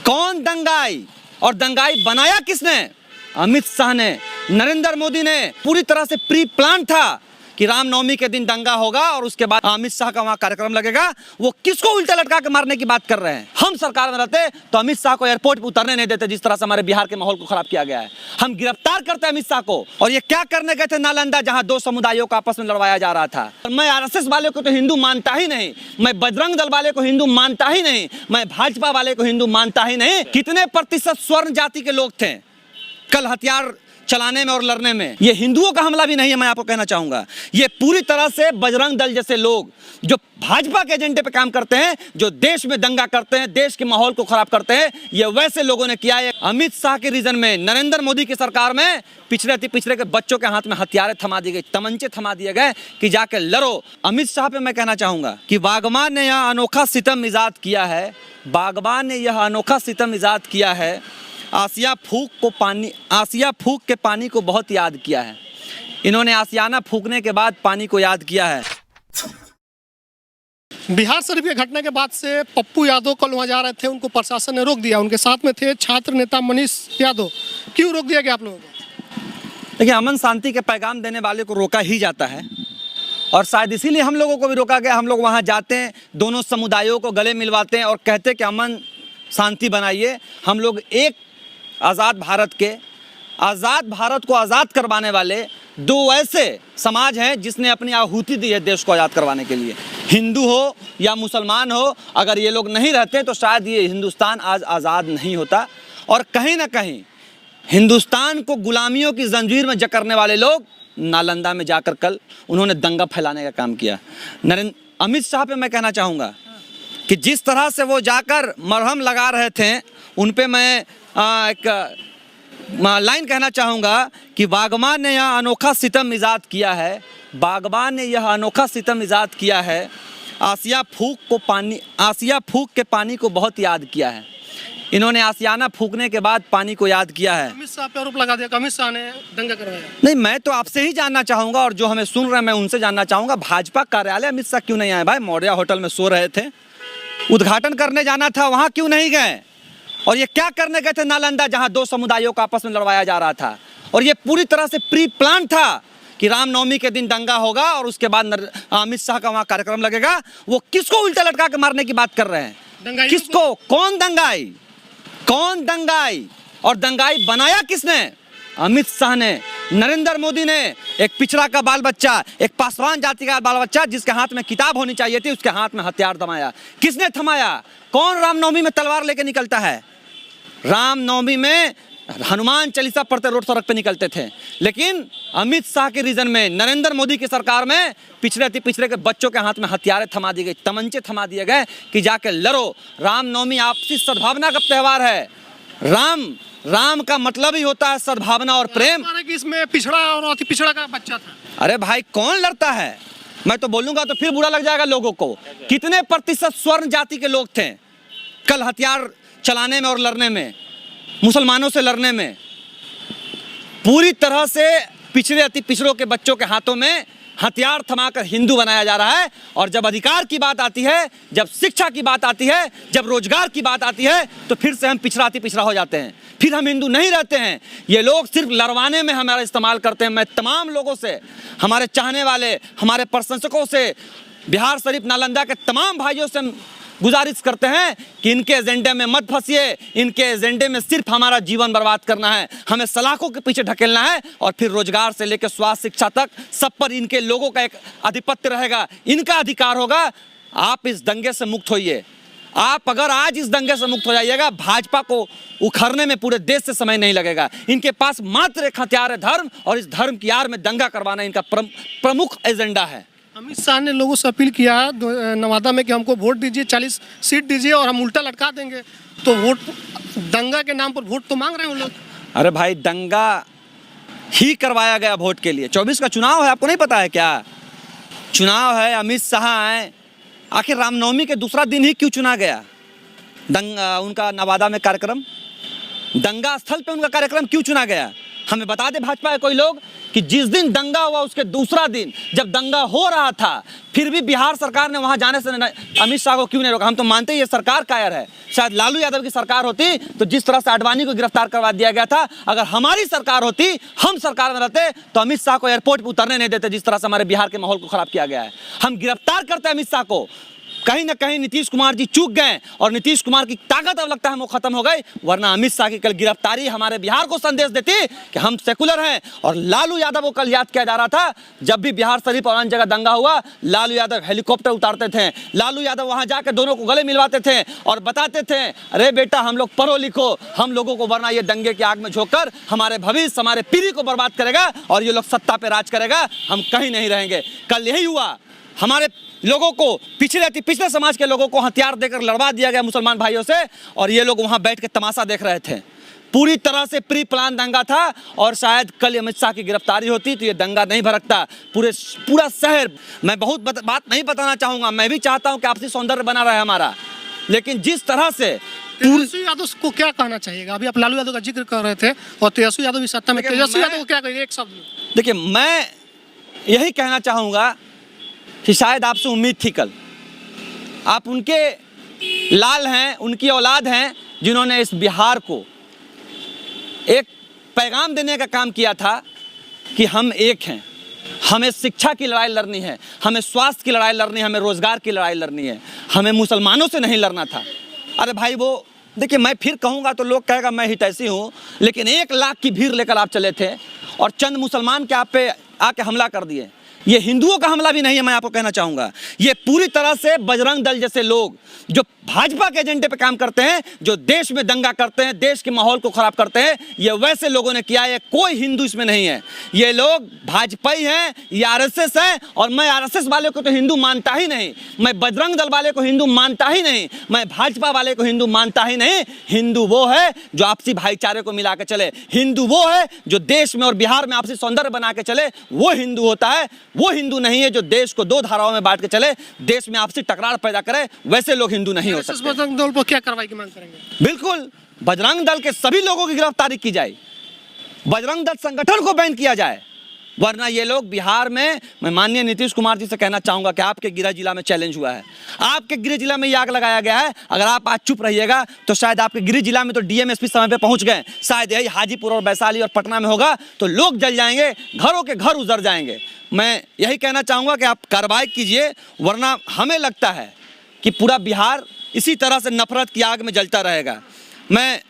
कौन दंगाई और दंगाई बनाया किसने? अमित शाह ने, नरेंद्र मोदी ने। पूरी तरह से प्री प्लान था कि रामनवमी के दिन दंगा होगा और उसके बाद अमित शाह का वहां कार्यक्रम लगेगा। वो किसको उल्टा लटका के मारने की बात कर रहे हैं? हम सरकार में रहते तो अमित शाह को एयरपोर्ट पर उतरने नहीं देते, जिस तरह से हमारे बिहार के माहौल को खराब किया गया है। हम गिरफ्तार करते अमित शाह को। और ये क्या करने गए थे नालंदा, जहां दो समुदायों को आपस में लड़वाया जा रहा था। मैं आरएसएस वाले को तो हिंदू मानता ही नहीं, मैं बजरंग दल वाले को हिंदू मानता ही नहीं, मैं भाजपा वाले को हिंदू मानता ही नहीं। कितने प्रतिशत स्वर्ण जाति के लोग थे कल हथियार चलाने में और लड़ने में? ये हिंदुओं का हमला भी नहीं है, मैं आपको कहना चाहूंगा। ये पूरी तरह से बजरंग दल जैसे लोग जो भाजपा के एजेंडे पे काम करते हैं, जो देश में दंगा करते हैं, देश के माहौल को खराब करते हैं, ये वैसे लोगों ने किया है। अमित शाह के रीजन में, नरेंद्र मोदी की सरकार में पिछड़े के बच्चों के हाथ में हथियारें थमा दी गई, तमंचे थमा दिए गए कि जाके लड़ो। अमित शाह पे मैं कहना चाहूंगा कि बागबान ने यह अनोखा सितम इजाद किया है, बागबान ने यह अनोखा सितम इजाद किया है। आसिया फूंक के पानी को बहुत याद किया है। इन्होंने आसियाना फूंकने के बाद पानी को याद किया है। बिहार शरीफ की घटना के बाद से पप्पू यादव कल वहाँ जा रहे थे, उनको प्रशासन ने रोक दिया। उनके साथ में थे छात्र नेता मनीष यादव। क्यों रोक दिया गया आप लोगों को? देखिए, अमन शांति के पैगाम देने वाले को रोका ही जाता है और शायद इसीलिए हम लोगों को भी रोका गया। हम लोग वहाँ जाते हैं, दोनों समुदायों को गले मिलवाते हैं और कहते हैं कि अमन शांति बनाइए। हम लोग एक आज़ाद भारत को आज़ाद करवाने वाले दो ऐसे समाज हैं जिसने अपनी आहुति दी है देश को आज़ाद करवाने के लिए। हिंदू हो या मुसलमान हो, अगर ये लोग नहीं रहते तो शायद ये हिंदुस्तान आज आज़ाद नहीं होता। और कहीं ना कहीं हिंदुस्तान को गुलामियों की जंजीर में जकड़ने वाले लोग नालंदा में जाकर कल उन्होंने दंगा फैलाने का काम किया। अमित शाह पे मैं कहना चाहूँगा कि जिस तरह से वो जाकर मरहम लगा रहे थे, उन पे मैं एक लाइन कहना चाहूँगा कि बागबान ने यह अनोखा सितम इजाद किया है, बागबान ने यह अनोखा सितम इजाद किया है। आसिया फूंक के पानी को बहुत याद किया है। इन्होंने आसियाना फूंकने के बाद पानी को याद किया है। अमित शाह पे आरोप लगा दिया, अमित शाह ने दंगा करवाया। नहीं, मैं तो आपसे ही जानना चाहूँगा और जो हमें सुन रहे हैं मैं उनसे जानना चाहूँगा, भाजपा कार्यालय अमित शाह क्यों नहीं आए? भाई, मौर्या होटल में सो रहे थे, उद्घाटन करने जाना था, वहाँ क्यों नहीं गए? और ये क्या करने गए थे नालंदा, जहां दो समुदायों को आपस में लड़वाया जा रहा था? और ये पूरी तरह से प्री प्लान था कि रामनवमी के दिन दंगा होगा और उसके बाद अमित शाह का वहां कार्यक्रम लगेगा। वो किसको उल्टा लटका के मारने की बात कर रहे हैं? किसको? कौन दंगाई और दंगाई बनाया किसने? अमित शाह ने, नरेंद्र मोदी ने। एक पिछड़ा का बाल बच्चा, एक पासवान जाति का बाल बच्चा जिसके हाथ में किताब होनी चाहिए थी, उसके हाथ में हथियार थमाया। किसने थमाया? कौन रामनवमी में तलवार लेके निकलता है? रामनवमी में हनुमान चालीसा पढ़ते रोड सड़क पे निकलते थे। लेकिन अमित शाह के रीजन में, नरेंद्र मोदी की सरकार में पिछड़े के बच्चों के हाथ में हथियारें थमा दी गई, तमंचे थमा दिए गए कि जाके लड़ो। रामनवमी आपसी सद्भावना का त्यौहार है। राम का मतलब ही होता है सद्भावना और प्रेम। इसमें पिछड़ा और अति पिछड़ा का बच्चा था। अरे भाई, कौन लड़ता है? मैं तो बोलूंगा तो फिर बुरा लग जाएगा लोगों को। कितने प्रतिशत स्वर्ण जाति के लोग थे कल हथियार चलाने में और लड़ने में, मुसलमानों से लड़ने में? पूरी तरह से अति पिछड़ों के बच्चों के हाथों में हथियार थमाकर हिंदू बनाया जा रहा है। और जब अधिकार की बात आती है, जब शिक्षा की बात आती है, जब रोजगार की बात आती है, तो फिर से हम पिछड़ा हो जाते हैं, फिर हम हिंदू नहीं रहते हैं। ये लोग सिर्फ लड़वाने में हमारा इस्तेमाल करते हैं। मैं तमाम लोगों से, हमारे चाहने वाले, हमारे प्रशंसकों से, बिहार शरीफ नालंदा के तमाम भाइयों से गुजारिश करते हैं कि इनके एजेंडे में मत फंसिए। इनके एजेंडे में सिर्फ हमारा जीवन बर्बाद करना है, हमें सलाखों के पीछे ढकेलना है और फिर रोजगार से लेकर स्वास्थ्य शिक्षा तक सब पर इनके लोगों का एक आधिपत्य रहेगा, इनका अधिकार होगा। आप इस दंगे से मुक्त होइए। आप अगर आज इस दंगे से मुक्त हो जाइएगा, भाजपा को उखड़ने में पूरे देश से समय नहीं लगेगा। इनके पास मात्र एक हथियार है, धर्म, और इस धर्म की आड़ में दंगा करवाना इनका प्रमुख एजेंडा है। अमित शाह ने लोगों से अपील किया नवादा में कि हमको वोट दीजिए, 40 सीट दीजिए और हम उल्टा लटका देंगे। तो वोट, दंगा के नाम पर वोट तो मांग रहे हैं वो लोग। अरे भाई, दंगा ही करवाया गया वोट के लिए। 24 का चुनाव है, आपको नहीं पता है क्या? चुनाव है, अमित शाह आए। आखिर रामनवमी के दूसरा दिन ही क्यों चुना गया? उनका नवादा में कार्यक्रम, दंगा स्थल पे उनका कार्यक्रम क्यों चुना गया? हमें बता दे भाजपा के कोई लोग कि जिस दिन दंगा हुआ उसके दूसरा दिन जब दंगा हो रहा था फिर भी बिहार सरकार ने वहां जाने से अमित शाह को क्यों नहीं रोका। हम तो मानते हैं ये सरकार कायर है। शायद लालू यादव की सरकार होती तो जिस तरह से आडवाणी को गिरफ्तार करवा दिया गया था, अगर हमारी सरकार होती, हम सरकार में रहते तो अमित शाह को एयरपोर्ट पर उतरने नहीं देते। जिस तरह से हमारे बिहार के माहौल को खराब किया गया है, हम गिरफ्तार करते अमित शाह को। कहीं ना कहीं नीतीश कुमार जी चूक गए और नीतीश कुमार की ताकत अब लगता है वो खत्म हो गई, वरना अमित शाह की कल गिरफ्तारी हमारे बिहार को संदेश देती कि हम सेकुलर हैं। और लालू यादव को कल याद किया जा रहा था, जब भी बिहार शरीफ और अन्य जगह दंगा हुआ लालू यादव हेलीकॉप्टर उतारते थे, लालू यादव वहां जाकर दोनों को गले मिलवाते थे और बताते थे अरे बेटा हम लोग पढ़ो लिखो, हम लोगों को, वरना ये दंगे की आग में झोंककर हमारे भविष्य हमारे पीढ़ी को बर्बाद करेगा और ये लोग सत्ता पे राज करेगा, हम कहीं नहीं रहेंगे। कल यही हुआ, हमारे लोगों को, पिछले समाज के लोगों को हथियार देकर लड़वा दिया गया मुसलमान भाइयों से और ये लोग वहां बैठ के तमाशा देख रहे थे। पूरी तरह से प्री प्लान दंगा था और शायद कल अमित शाह की गिरफ्तारी होती तो ये दंगा नहीं भड़कता। पूरा शहर, मैं बहुत बात नहीं बताना चाहूंगा, मैं भी चाहता हूं कि आपसी सौंदर्य बना रहे हमारा, लेकिन जिस तरह से तेजस्वी यादव को क्या कहना चाहिएगा? अभी आप लालू यादव का जिक्र कर रहे थे और तेजस्वी यादव भी सत्ता में, तेजस्वी यादव को क्या कहेंगे एक शब्द? देखिए, मैं यही कहना चाहूंगा कि शायद आपसे उम्मीद थी कल, आप उनके लाल हैं, उनकी औलाद हैं जिन्होंने इस बिहार को एक पैगाम देने का काम किया था कि हम एक हैं, हमें शिक्षा की लड़ाई लड़नी है, हमें स्वास्थ्य की लड़ाई लड़नी है, हमें रोजगार की लड़ाई लड़नी है, हमें मुसलमानों से नहीं लड़ना था। अरे भाई वो देखिए, मैं फिर कहूँगा तो लोग कहेगा मैं हितैषी हूँ, लेकिन 1 लाख की भीड़ लेकर आप चले थे और चंद मुसलमान के आप पे आके हमला कर दिए। ये हिंदुओं का हमला भी नहीं है, मैं आपको कहना चाहूंगा, ये पूरी तरह से बजरंग दल जैसे लोग जो भाजपा के एजेंडे पे काम करते हैं, जो देश में दंगा करते हैं, देश के माहौल को खराब करते हैं, ये वैसे लोगों ने किया है। कोई हिंदू इसमें नहीं है, ये लोग भाजपाई हैं, ये आरएसएस है। और मैं आरएसएस वाले को तो हिंदू मानता ही नहीं, मैं बजरंग दल वाले को हिंदू मानता ही नहीं, मैं भाजपा वाले को हिंदू मानता ही नहीं। हिंदू वो है जो आपसी भाईचारे को मिला के चले, हिंदू वो है जो देश में और बिहार में आपसी सौंदर्य बना के चले, वो हिंदू होता है। वो हिंदू नहीं है जो देश को 2 धाराओं में बांट के चले, देश में आपसी टकरार पैदा करे, वैसे लोग हिंदू नहीं हो सकते। बजरंग दल पर क्या कार्रवाई की मांग करेंगे? बिल्कुल, बजरंग दल के सभी लोगों की गिरफ्तारी की जाए, बजरंग दल संगठन को बैन किया जाए, वरना ये लोग बिहार में, मैं माननीय नीतीश कुमार जी से कहना चाहूंगा कि आपके गृह जिला में चैलेंज हुआ है, आपके गृह जिला में ये आग लगाया गया है। अगर आप आज चुप रहिएगा तो शायद आपके गृह जिला में तो डीएम-एसपी समय पे पहुंच गए, शायद यही हाजीपुर और वैशाली और पटना में होगा तो लोग जल जाएंगे, घरों के घर उजड़ जाएंगे। मैं यही कहना चाहूंगा कि आप कार्रवाई कीजिए, वरना हमें लगता है कि पूरा बिहार इसी तरह से नफरत की आग में जलता रहेगा। मैं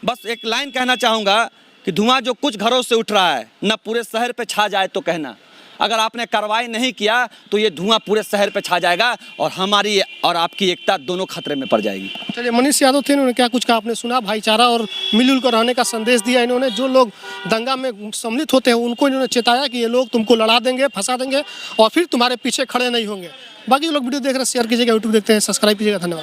बस एक लाइन कहना चाहूँगा कि धुआं जो कुछ घरों से उठ रहा है न पूरे शहर पे छा जाए तो कहना, अगर आपने कार्रवाई नहीं किया तो ये धुआं पूरे शहर पे छा जाएगा और हमारी और आपकी एकता दोनों खतरे में पड़ जाएगी। चलिए, मनीष यादव थे, इन्होंने क्या कुछ कहा आपने सुना, भाईचारा और मिलजुल कर रहने का संदेश दिया इन्होंने। जो लोग दंगा में सम्मिलित होते हैं उनको इन्होंने चेताया कि ये लोग तुमको लड़ा देंगे, फंसा देंगे और फिर तुम्हारे पीछे खड़े नहीं होंगे। बाकी लोग वीडियो देख रहे हैं, शेयर कीजिएगा, यूट्यूब देखते हैं, सब्सक्राइब कीजिएगा। धन्यवाद।